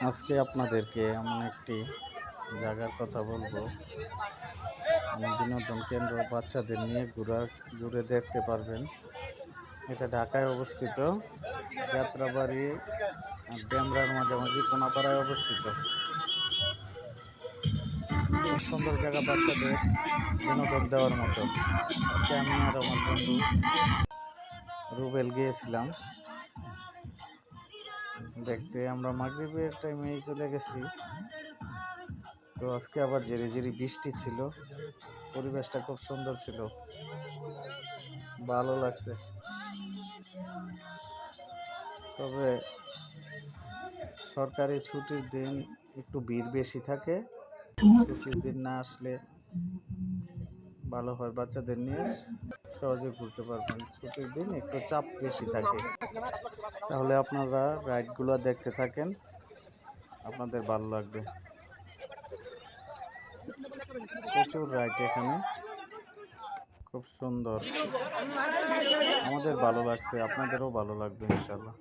আজকে আপনাদেরকে এমন একটি জায়গার কথা বলবো, বিনোদন কেন্দ্র, বাচ্চাদের নিয়ে ঘুরে দেখতে পারবেন। এটা ঢাকায় অবস্থিত, যাত্রাবাড়ি আর ডেমরার মাঝামাঝি কোনাপাড়ায় অবস্থিত। খুব সুন্দর জায়গা বাচ্চাদের বিনোদন দেওয়ার মতো। আজকে আমি আর আমার বন্ধু রুবেল গিয়েছিলাম দেখতে। আমরা মাগরিবের টাইমেই চলে গেছি। তো আজকে আবার ঝিরি ঝিরি বৃষ্টি ছিল, পরিবেশটা খুব সুন্দর ছিল, ভালো লাগছে। তবে সরকারি ছুটির দিন একটু ভিড় বেশি থাকে, ছুটির দিন না আসলে ভালো হয়, বাচ্চাদের নিয়ে সহজে ঘুরতে পারবেন। ছুটির দিন একটু চাপ বেশি থাকে। তাহলে আপনারা রাইডগুলো দেখতে থাকেন, আপনাদের ভালো লাগবে। প্রচুর রাইড এখানে, খুব সুন্দর, আমাদের ভালো লাগছে, আপনাদেরও ভালো লাগবে ইনশাল্লাহ।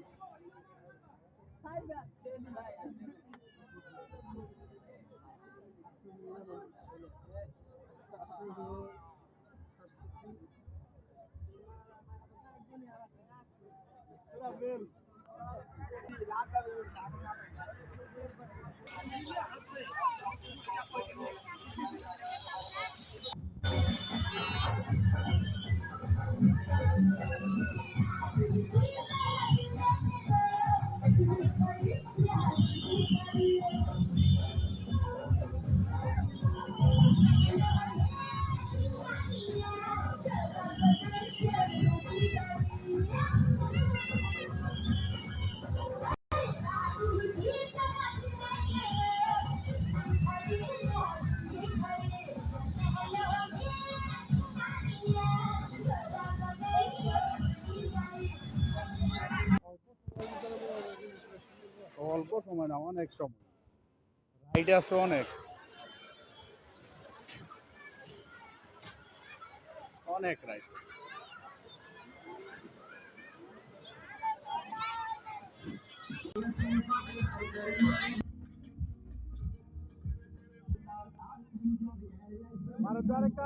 অল্প সময় না, অনেক সময় রাইড আছে, অনেক অনেক রাইড। মানে তো আরেকটা